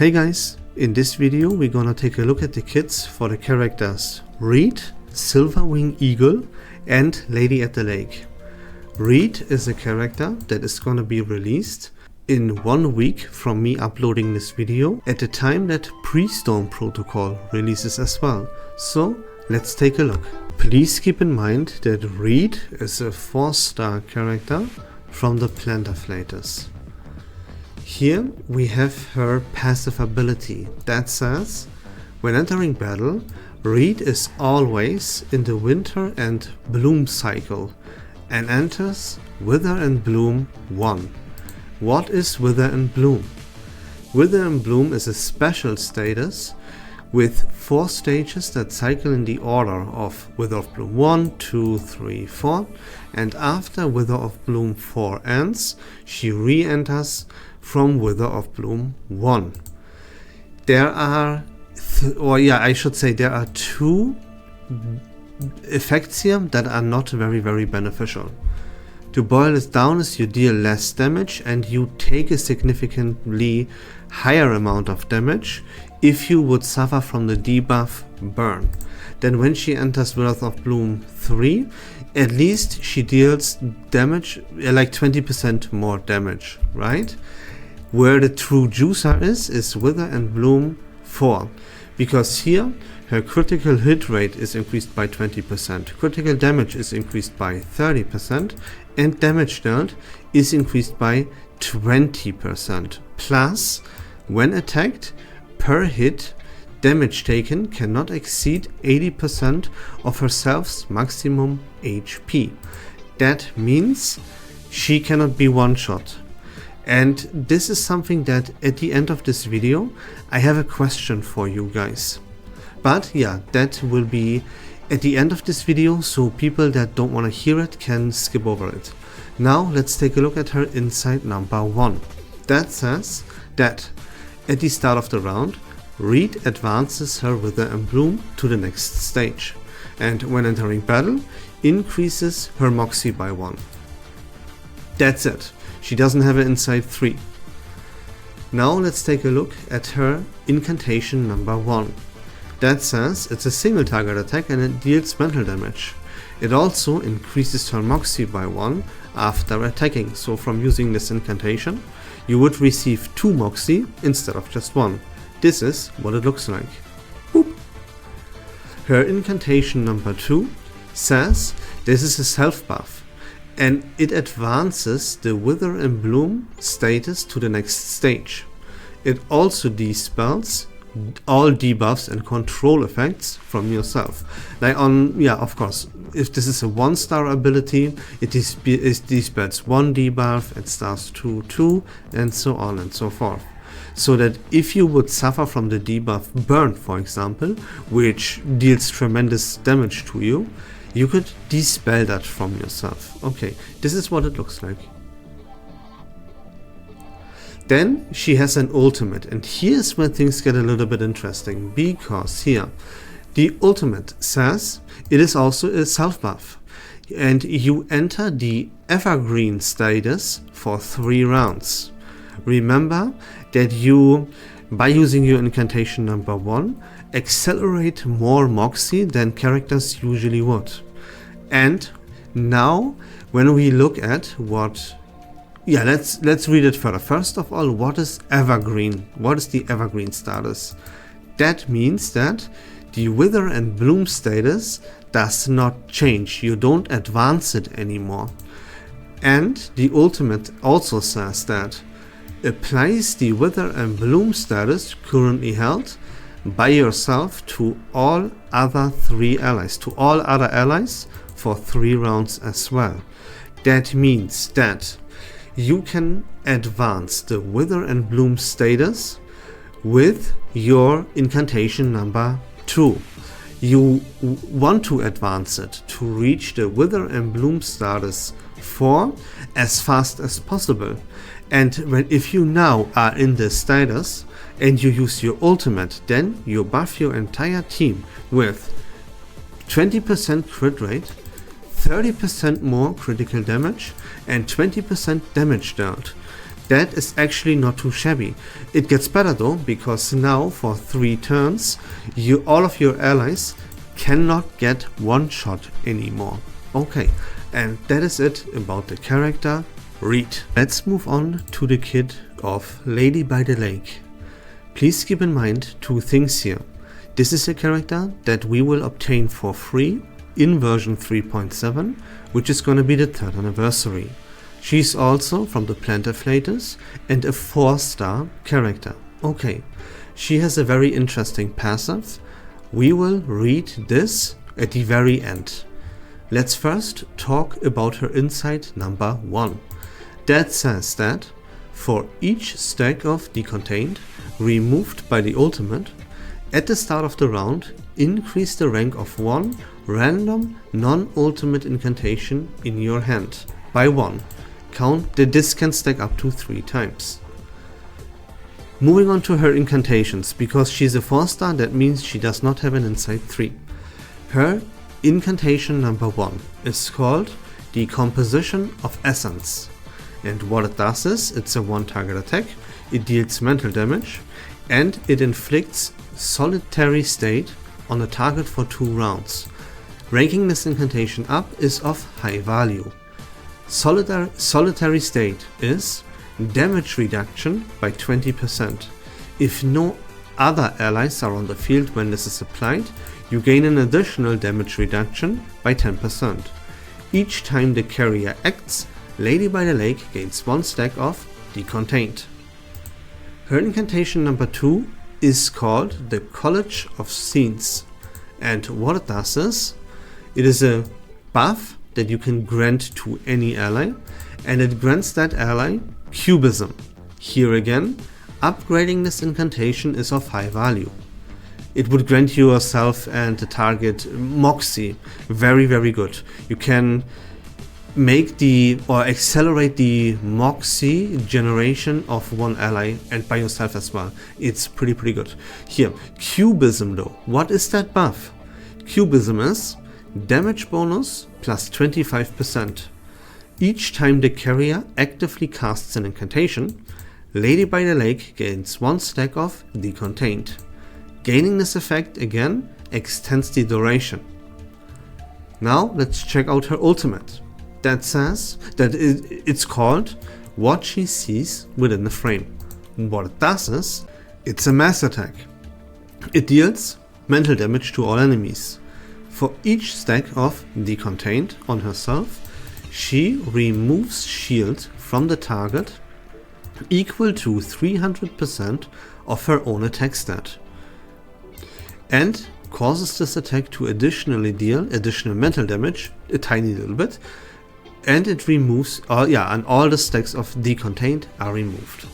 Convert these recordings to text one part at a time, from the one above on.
Hey guys, in this video we're gonna take a look at the kits for the characters Reed, Silverwing Eagle and Lady at the Lake. Reed is a character that is gonna be released in 1 week from me uploading this video at the time that Pre-Storm Protocol releases as well. So let's take a look. Please keep in mind that Reed is a 4-star character from the Plantarflators. Here we have her passive ability that says, when entering battle, Reed is always in the Winter and Bloom cycle and enters Wither and Bloom 1. What is Wither and Bloom? Wither and Bloom is a special status with 4 stages that cycle in the order of Wither of Bloom 1, 2, 3, 4, and after Wither of Bloom 4 ends, she re-enters from Wither of Bloom 1. There are, there are 2 effects here that are not very beneficial. To boil this down is you deal less damage and you take a significantly higher amount of damage if you would suffer from the debuff Burn. Then when she enters Wither of Bloom 3, at least she deals damage, like 20% more damage, right? Where the true juicer is Wither and Bloom 4, because here her critical hit rate is increased by 20%, critical damage is increased by 30%, and damage dealt is increased by 20%. Plus, when attacked, per hit, damage taken cannot exceed 80% of herself's maximum HP. That means she cannot be one-shot. And this is something that at the end of this video I have a question for you guys. But yeah, that will be at the end of this video, so people that don't want to hear it can skip over it. Now let's take a look at her insight number 1. That says that at the start of the round, Reed advances her Wither and Bloom to the next stage, and when entering battle, increases her Moxie by 1. That's it. She doesn't have an Insight 3. Now let's take a look at her incantation number 1. That says it's a single target attack and it deals mental damage. It also increases her Moxie by 1 after attacking, so from using this incantation you would receive 2 Moxie instead of just 1. This is what it looks like. Boop. Her incantation number 2 says this is a self buff, and it advances the Wither and Bloom status to the next stage. It also dispels all debuffs and control effects from yourself. Like of course, if this is a 1-star ability, it dispels 1 debuff, it stars 2, and so on and so forth. So that if you would suffer from the debuff Burn, for example, which deals tremendous damage to you, you could dispel that from yourself. Okay, this is what it looks like. Then she has an ultimate, and here's where things get a little bit interesting, because here the ultimate says it is also a self buff, and you enter the evergreen status for 3 rounds. Remember that you, by using your incantation number 1, accelerate more Moxie than characters usually would. And now when we look at what, let's read it further. First of all, what is evergreen? What is the evergreen status? That means that the Wither and Bloom status does not change. You don't advance it anymore. And the ultimate also says that applies the Wither and Bloom status currently held by yourself to all other 3 allies, to all other allies for 3 rounds as well. That means that you can advance the Wither and Bloom status with your incantation number 2. You want to advance it to reach the Wither and Bloom status 4 as fast as possible. And if you now are in this status and you use your ultimate, then you buff your entire team with 20% crit rate, 30% more critical damage, and 20% damage dealt. That is actually not too shabby. It gets better though, because now for 3 turns, all of your allies cannot get one shot anymore. Okay, and that is it about the character Reed. Let's move on to the kit of Lady by the Lake. Please keep in mind 2 things here. This is a character that we will obtain for free in version 3.7, which is gonna be the 3rd anniversary. She's also from the Plantiflators and a 4-star character. Okay, she has a very interesting passive. We will read this at the very end. Let's first talk about her insight number 1. That says that for each stack of Decontained removed by the ultimate, at the start of the round, increase the rank of 1 random non-ultimate incantation in your hand by 1. Count that this can stack up to 3 times. Moving on to her incantations, because she's a 4-star, that means she does not have an insight 3. Her incantation number 1 is called the Composition of Essence, and what it does is, it's a 1-target attack, it deals mental damage, and it inflicts solitary state on the target for 2 rounds. Ranking this incantation up is of high value. Solitary state is damage reduction by 20%. If no other allies are on the field when this is applied, you gain an additional damage reduction by 10%. Each time the carrier acts, Lady by the Lake gains 1 stack of Decontained. Her incantation number 2 is called the College of Scenes, and what it does is, it is a buff that you can grant to any ally, and it grants that ally Cubism. Here again, upgrading this incantation is of high value. It would grant yourself and the target Moxie. Very, very good. You can make or accelerate the Moxie generation of 1 ally and by yourself as well. It's pretty good. Here, Cubism though. What is that buff? Cubism is damage bonus plus 25%. Each time the carrier actively casts an incantation, Lady by the Lake gains 1 stack of Decontained. Gaining this effect again extends the duration. Now let's check out her ultimate. That says that it's called What She Sees Within the Frame. What it does is, it's a mass attack. It deals mental damage to all enemies. For each stack of Decontained on herself, she removes shield from the target equal to 300% of her own attack stat, and causes this attack to additionally deal additional mental damage, a tiny little bit, and it removes, and all the stacks of Decontained are removed.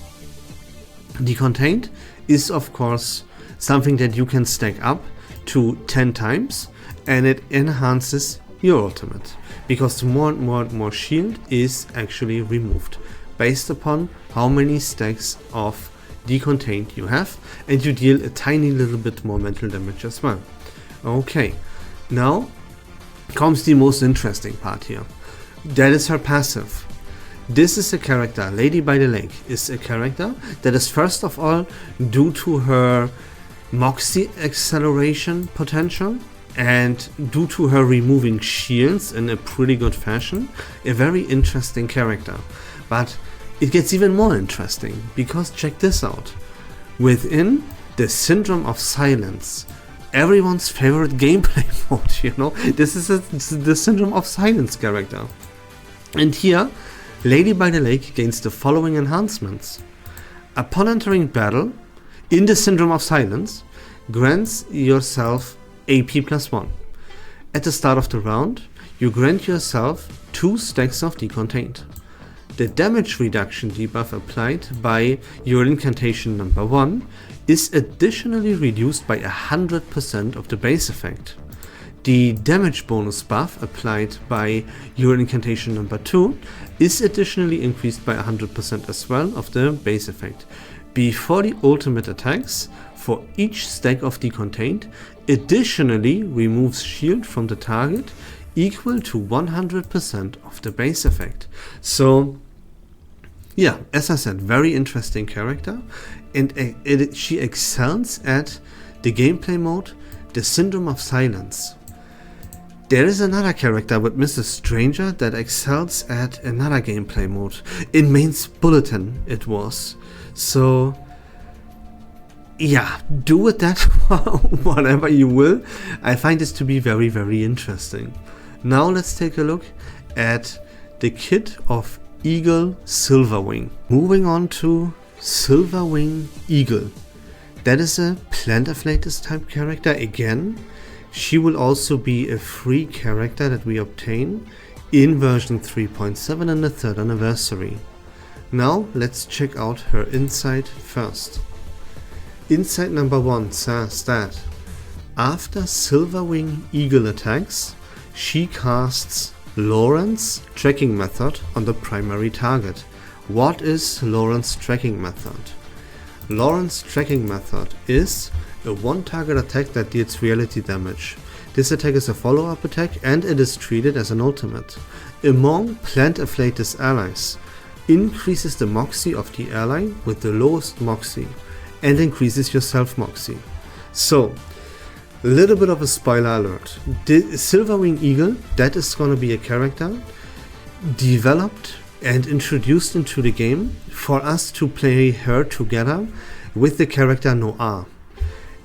Decontained is of course something that you can stack up to 10 times, and it enhances your ultimate, because more and more shield is actually removed based upon how many stacks of Decontained you have, and you deal a tiny little bit more mental damage as well. Okay, now comes the most interesting part here. That is her passive. This is a character, Lady by the Lake is a character that is first of all, due to her Moxie acceleration potential and due to her removing shields in a pretty good fashion, a very interesting character. But it gets even more interesting, because check this out. Within the Syndrome of Silence, everyone's favorite gameplay mode, you know, this is the Syndrome of Silence character. And here, Lady by the Lake gains the following enhancements. Upon entering battle, in the Syndrome of Silence, grants yourself AP +1. At the start of the round, you grant yourself 2 stacks of Decontained. The damage reduction debuff applied by your incantation number 1 is additionally reduced by 100% of the base effect. The damage bonus buff applied by your incantation number 2 is additionally increased by 100% as well of the base effect. Before the ultimate attacks, for each stack of Decontained, additionally removes shield from the target equal to 100% of the base effect. So Yeah, as I said, very interesting character, and she excels at the gameplay mode, the Syndrome of Silence. There is another character with Mrs. Stranger that excels at another gameplay mode. In Main's Bulletin it was. So yeah, do with that whatever you will. I find this to be very, very interesting. Now let's take a look at the kit of Eagle Silverwing. Moving on to Silverwing Eagle. That is a Plant Afflatus type character again. She will also be a free character that we obtain in version 3.7 in the 3rd anniversary. Now let's check out her insight first. Insight number 1 says that after Silverwing Eagle attacks, she casts Lawrence tracking method on the primary target. What is Lawrence tracking method? Lawrence tracking method is a one target attack that deals reality damage. This attack is a follow-up attack and it is treated as an ultimate. Among Plant Afflatus allies, increases the moxie of the ally with the lowest moxie and increases your self moxie. So, a little bit of a spoiler alert. The Silverwing Eagle, that is gonna be a character developed and introduced into the game for us to play her together with the character Noir.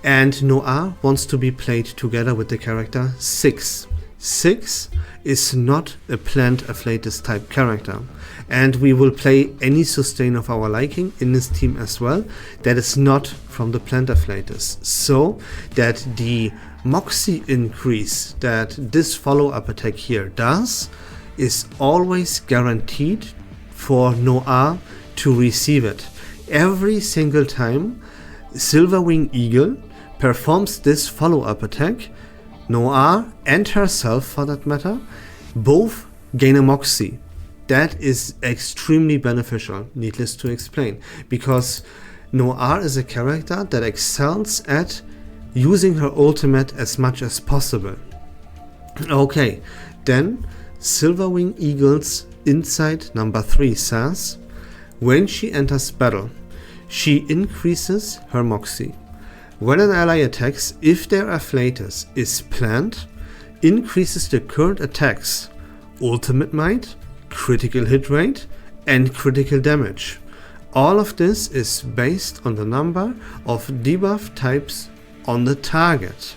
And Noir wants to be played together with the character 6. 6 is not a Plant Afflatus type character, and we will play any sustain of our liking in this team as well that is not from the Plant Afflatus, so that the moxie increase that this follow-up attack here does is always guaranteed for Noir to receive it. Every single time Silverwing Eagle performs this follow-up attack, Noir and herself for that matter both gain a moxie. That is extremely beneficial, needless to explain, because Noir is a character that excels at using her ultimate as much as possible. Okay, then Silverwing Eagle's insight number 3 says, when she enters battle, she increases her moxie. When an ally attacks, if their Afflatus is planned, increases the current attacks, ultimate might, critical hit rate, and critical damage. All of this is based on the number of debuff types on the target.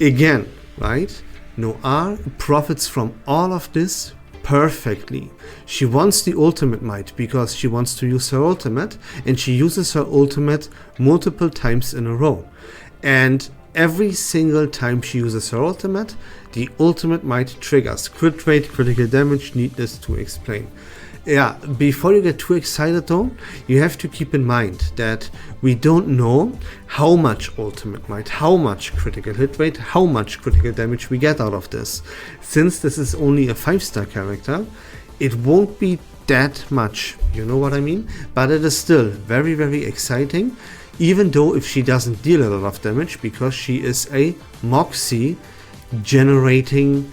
Again, right? Noir profits from all of this perfectly. She wants the ultimate might because she wants to use her ultimate, and she uses her ultimate multiple times in a row. And every single time she uses her ultimate, the ultimate might triggers crit rate, critical damage, needless to explain. Yeah, before you get too excited though, you have to keep in mind that we don't know how much ultimate might, how much critical hit rate, how much critical damage we get out of this. Since this is only a 5-star character, it won't be that much, you know what I mean? But it is still very, very exciting, even though if she doesn't deal a lot of damage, because she is a moxie generating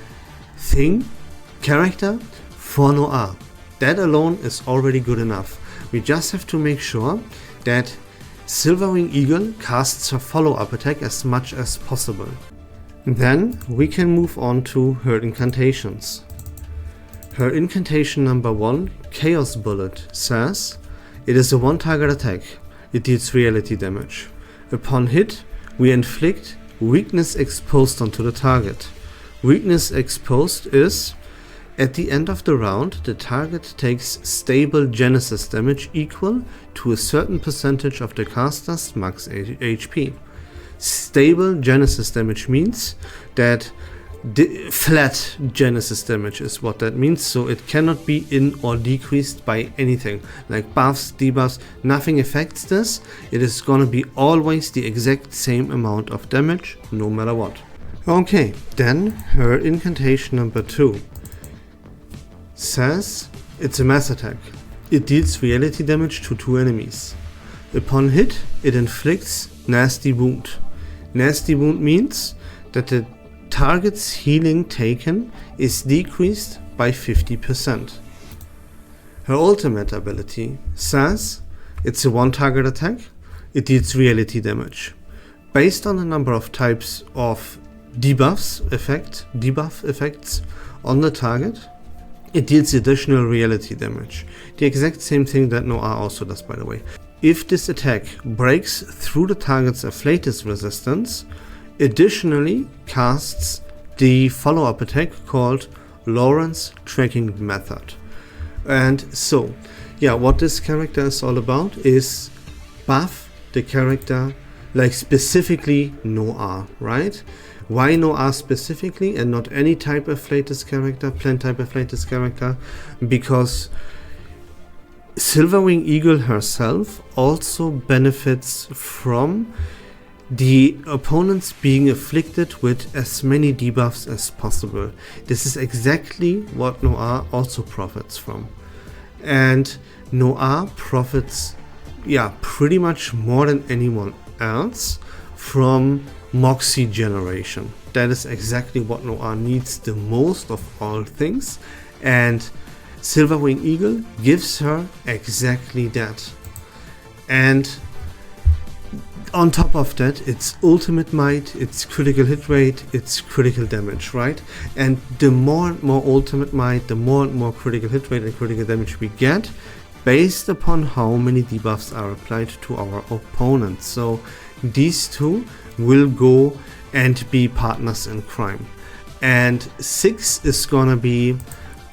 character for Noir. That alone is already good enough. We just have to make sure that Silverwing Eagle casts her follow-up attack as much as possible. Then we can move on to her incantations. Her incantation number 1, Chaos Bullet, says it is a one-target attack. It deals reality damage. Upon hit, we inflict weakness exposed onto the target. Weakness exposed is at the end of the round, the target takes stable Genesis damage equal to a certain percentage of the caster's max HP. Stable Genesis damage means that the flat Genesis damage is what that means, so it cannot be in or decreased by anything, like buffs, debuffs, nothing affects this. It is gonna be always the exact same amount of damage, no matter what. Okay, then her incantation number 2 says it's a mass attack. It deals reality damage to 2 enemies. Upon hit, it inflicts nasty wound. Nasty wound means that the target's healing taken is decreased by 50%. Her ultimate ability says it's a one target attack, it deals reality damage. Based on the number of types of debuff effects on the target, it deals additional reality damage. The exact same thing that Noir also does, by the way. If this attack breaks through the target's afflatus resistance, additionally casts the follow-up attack called Lawrence Tracking Method. And so, yeah, what this character is all about is buff the character, like specifically Noir, right? Why Noir specifically and not any type of afflatus character, plant type afflatus character? Because Silverwing Eagle herself also benefits from the opponents being afflicted with as many debuffs as possible. This is exactly what Noir also profits from. And Noir profits, yeah, pretty much more than anyone else from Moxie generation. That is exactly what Noir needs the most of all things. And Silverwing Eagle gives her exactly that. And on top of that, it's ultimate might, it's critical hit rate, it's critical damage, right? And the more and more ultimate might, the more and more critical hit rate and critical damage we get, based upon how many debuffs are applied to our opponents. So these two will go and be partners in crime. And 6 is gonna be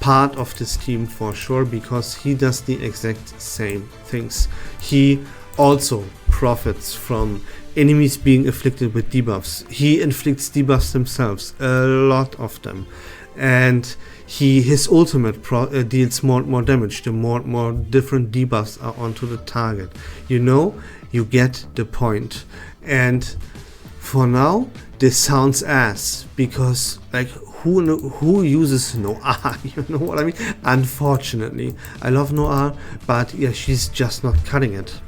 part of this team for sure, because he does the exact same things. He also profits from enemies being afflicted with debuffs. He inflicts debuffs himself, a lot of them, and his ultimate deals more and more damage the more and more different debuffs are onto the target. You know, you get the point. And for now, this sounds ass, because like who uses Noir? You know what I mean? Unfortunately, I love Noir, but yeah, she's just not cutting it.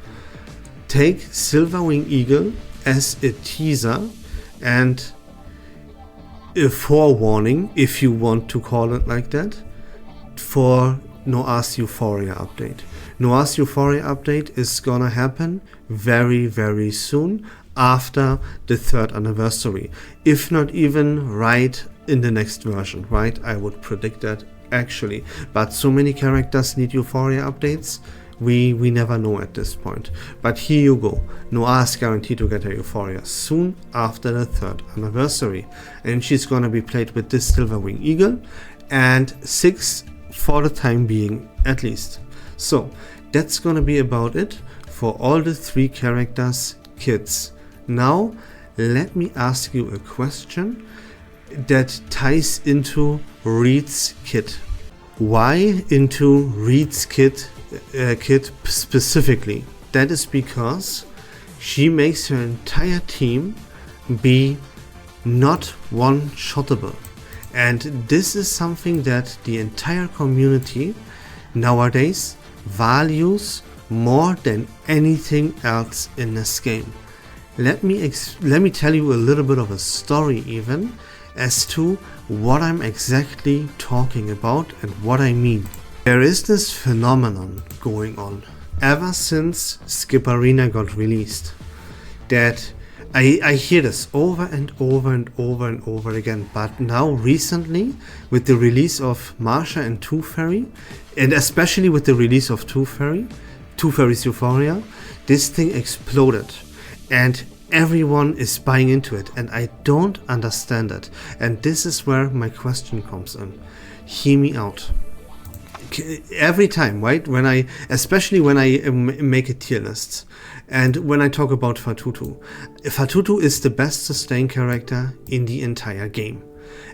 Take Silverwing Eagle as a teaser and a forewarning, if you want to call it like that, for Noir's Euphoria update. Noir's Euphoria update is gonna happen very, very soon, after the 3rd anniversary, if not even right in the next version, right? I would predict that actually, but so many characters need Euphoria updates, we never know at this point. But here you go, Noir is guaranteed to get her Euphoria soon after the 3rd anniversary, and she's gonna be played with this Silverwing Eagle and 6 for the time being at least. So that's gonna be about it for all the 3 characters' kits. Now let me ask you a question that ties into Reed's kit. Why into Reed's kit specifically? That is because she makes her entire team be not one-shottable. And this is something that the entire community nowadays values more than anything else in this game. Let me tell you a little bit of a story even as to what I'm exactly talking about and what I mean. There is this phenomenon going on ever since Skip Arena got released, that I hear this over and over and over and over again, but now recently with the release of Marsha and Tooth Fairy, and especially with the release of Tooth Fairy's Euphoria, this thing exploded and everyone is buying into it, and I don't understand it. And this is where my question comes in. Hear me out. Every time, right, especially when I make a tier list, and when I talk about Fatutu is the best sustained character in the entire game.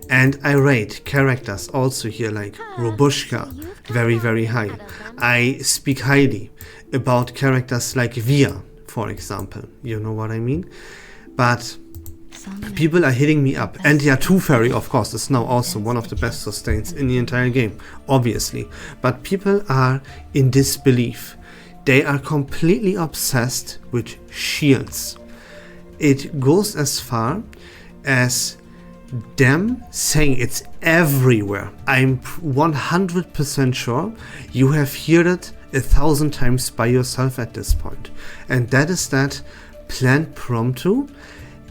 And I rate characters also here like Robushka very, very high. I speak highly about characters like Via, for example. You know what I mean? But people are hitting me up. And yeah, Tooth Fairy, of course, is now also one of the best sustains in the entire game, obviously. But people are in disbelief. They are completely obsessed with shields. It goes as far as them saying it's everywhere. I'm 100% sure you have heard it 1,000 times by yourself at this point. And that is that Plant Prompto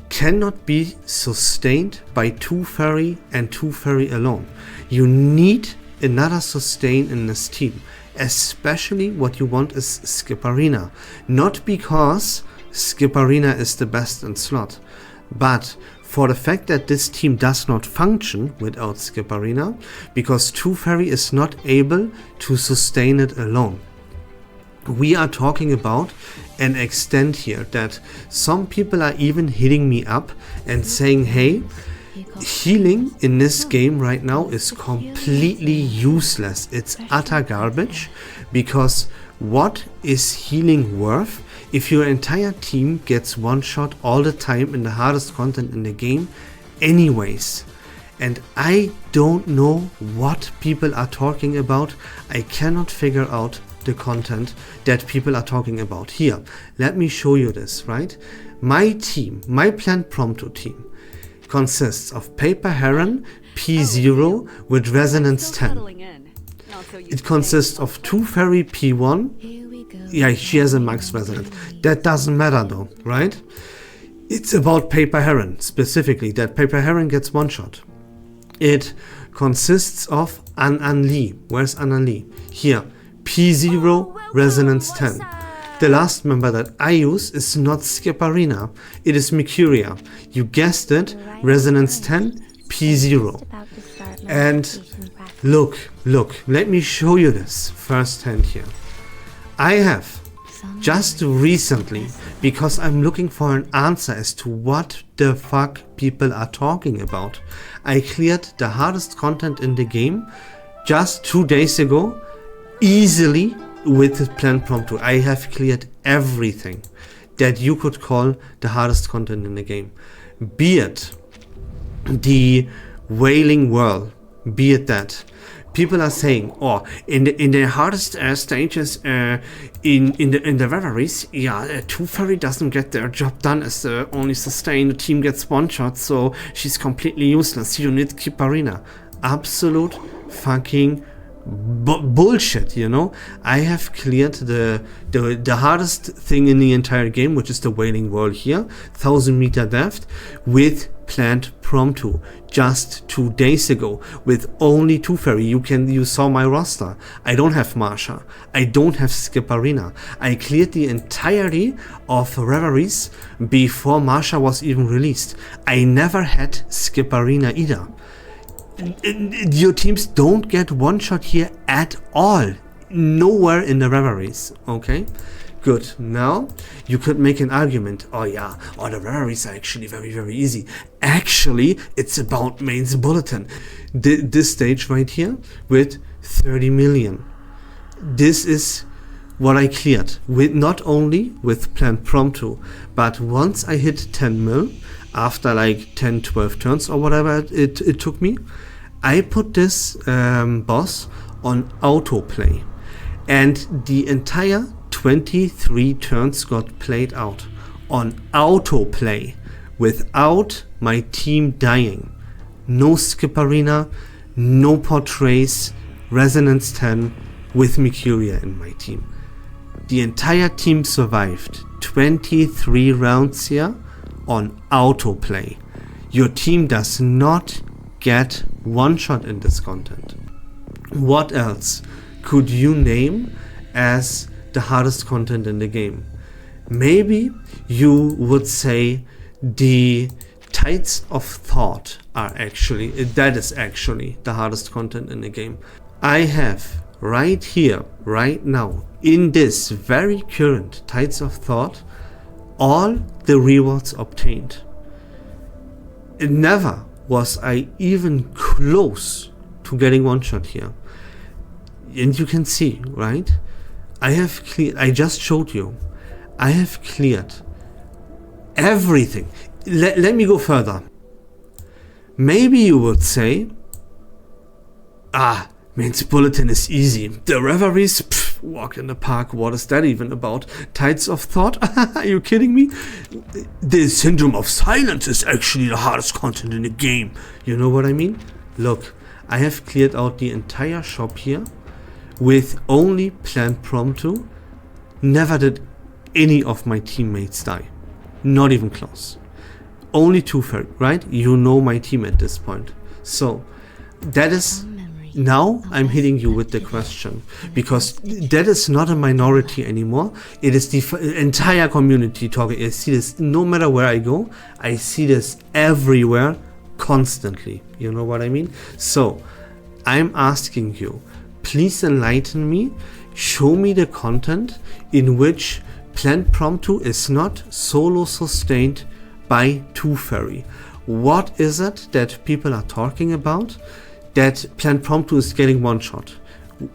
cannot be sustained by 2 fairy and 2 fairy alone. You need another sustain in this team. Especially what you want is Skipperina. Not because Skipperina is the best in slot, but for the fact that this team does not function without Skipperina, because 2 fairy is not able to sustain it alone. We are talking about an extent here that some people are even hitting me up and saying, hey, healing in this game right now is completely useless. It's utter garbage, because what is healing worth if your entire team gets one shot all the time in the hardest content in the game anyways? And I don't know what people are talking about. I cannot figure out the content that people are talking about here. Let me show you this, right? My team, my Plant Prompto team, consists of Paper Heron P0 with Resonance 10. It consists of 2 Fairy P1. Yeah, she has a max resonance. That doesn't matter though, right? It's about Paper Heron specifically, that Paper Heron gets one shot. It consists of An Lee. Where's An Lee? Here, P0 Resonance 10. The last member that I use is not Skipperina, it is Mercuria. You guessed it, Resonance 10, P0. And look, let me show you this firsthand here. I have just recently, because I'm looking for an answer as to what the fuck people are talking about, I cleared the hardest content in the game just 2 days ago, easily. With Plant Prompto, I have cleared everything that you could call the hardest content in the game. Be it the Wailing Whirl, be it that. People are saying, oh, in the hardest stages in the reveries, yeah, 2 fairy doesn't get their job done as the only sustain. The team gets one shot, so she's completely useless. You need Skipperina. Absolute fucking bullshit, you know. I have cleared the hardest thing in the entire game, which is the Wailing Whirl here, 1000 meter depth, with Plant Prompto just 2 days ago with only 2 fairy. You saw my roster. I don't have Marsha. I don't have Skipperina. I cleared the entirety of Reveries before Marsha was even released. I never had Skipperina either. Your teams don't get one shot here at all. Nowhere in the Reveries. Okay? Good. Now, you could make an argument. Oh yeah, the Reveries are actually very, very easy. Actually, it's about Main's Bulletin. This stage right here with 30 million. This is what I cleared. With not only with Plant Prompto, but once I hit 10 mil, after like 10, 12 turns or whatever it took me, I put this boss on autoplay, and the entire 23 turns got played out on autoplay without my team dying. No Skipperina, no Portrays, Resonance 10 with Mercuria in my team. The entire team survived 23 rounds here on autoplay. Your team does not get one shot in this content. What else could you name as the hardest content in the game? Maybe you would say the Tides of Thought that is actually the hardest content in the game. I have right here, right now, in this very current Tides of Thought, all the rewards obtained. Never was I even close to getting one shot here. And you can see, right? I have cleared, I just showed you, I have cleared everything. Let me go further. Maybe you would say, Main's Bulletin is easy. The Reveries, walk in the park, what is that even about? Tides of Thought? Are you kidding me? The Syndrome of Silence is actually the hardest content in the game. You know what I mean? Look, I have cleared out the entire shop here with only Plant Prompto. Never did any of my teammates die. Not even close. Only 2 fairy, right? You know my team at this point. So, that is... Now I'm hitting you with the question, because that is not a minority anymore. It is the entire community talking. I see this no matter where I go. I see this everywhere, constantly. You know what I mean? So, I'm asking you, please enlighten me. Show me the content in which Plant Prompto is not solo sustained by 2 fairy. What is it that people are talking about that Plant Prompto is getting one shot?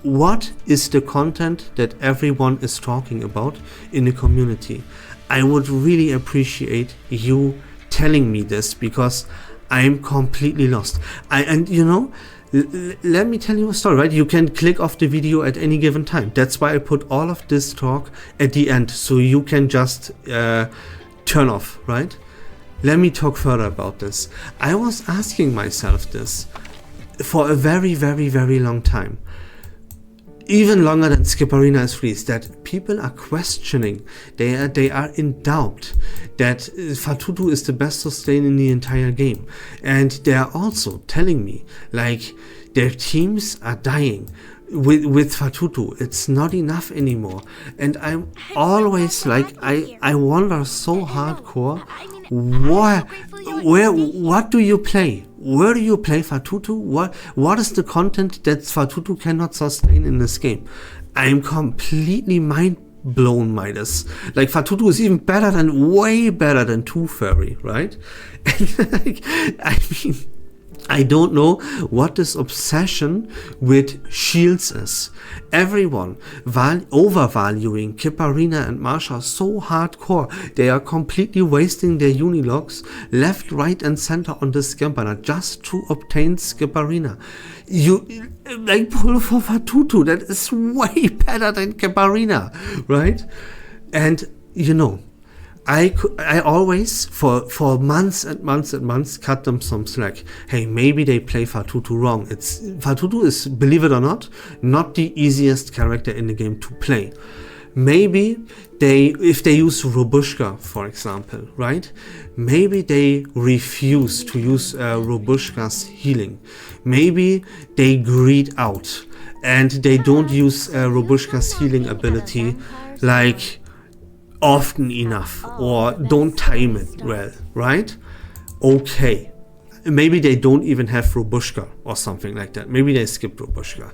What is the content that everyone is talking about in the community? I would really appreciate you telling me this, because I'm completely lost. And you know, let me tell you a story, right? You can click off the video at any given time. That's why I put all of this talk at the end, so you can just turn off, right? Let me talk further about this. I was asking myself this for a very, very, very long time. Even longer than Skip Arena is released, that people are questioning, they are in doubt that Fatutu is the best sustain in the entire game. And they are also telling me, like, their teams are dying. With Fatutu, it's not enough anymore. And I'm always like, I wonder so hardcore, what do you play? Where do you play Fatutu? What is the content that Fatutu cannot sustain in this game? I'm completely mind blown by this. Like, Fatutu is even better than, way better than 2 fairy, right? And like, I mean, I don't know what this obsession with shields is. Everyone overvaluing Kiparina and Marsha so hardcore. They are completely wasting their unilogs left, right and center on this Skipperina just to obtain Skipperina. You like pull for Fatutu, that is way better than Kiparina, right? And you know, I always, for months and months and months, cut them some slack. Hey, maybe they play Fatutu wrong. Fatutu is, believe it or not the easiest character in the game to play. Maybe if they use Robushka, for example, right? Maybe they refuse to use Robushka's healing. Maybe they greed out and they don't use Robushka's healing ability like often enough, or don't time it well, right? Okay. Maybe they don't even have Robushka or something like that. Maybe they skipped Robushka.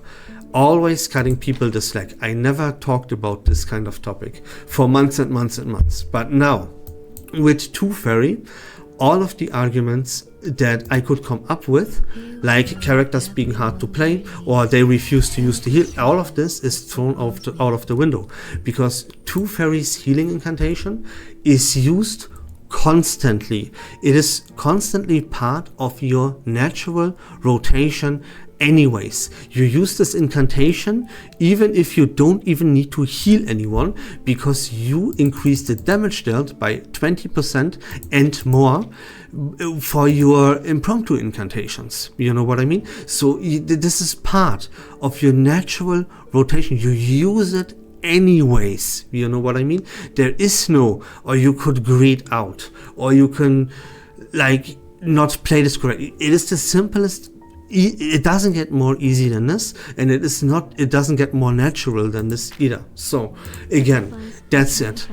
Always cutting people the slack. I never talked about this kind of topic for months and months and months. But now, with 2 fairy, all of the arguments that I could come up with, like characters being hard to play, or they refuse to use the heal, all of this is thrown out of the window, because 2 fairies healing incantation is used constantly. It is constantly part of your natural rotation anyways. You use this incantation even if you don't even need to heal anyone, because you increase the damage dealt by 20% and more for your impromptu incantations. You know what I mean? So this is part of your natural rotation. You use it anyways. You know what I mean? There is no, or you could greed out, or you can like not play this correctly. It is the simplest. It doesn't get more easy than this, and it doesn't get more natural than this either. So again, that's it.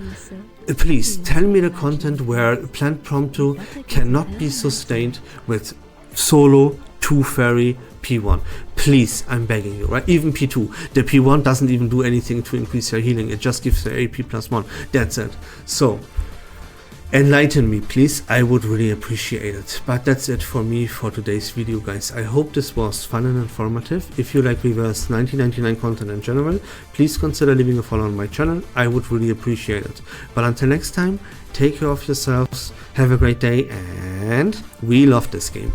Please tell me the content where Plant Prompto cannot be sustained with solo 2 fairy P1. Please, I'm begging you, right? Even P2. The P1 doesn't even do anything to increase your healing. It just gives the AP +1. That's it. So enlighten me, please. I would really appreciate it. But that's it for me for today's video, guys. I hope this was fun and informative. If you like Reverse1999 content in general, please consider leaving a follow on my channel. I would really appreciate it. But until next time, take care of yourselves, have a great day, and we love this game.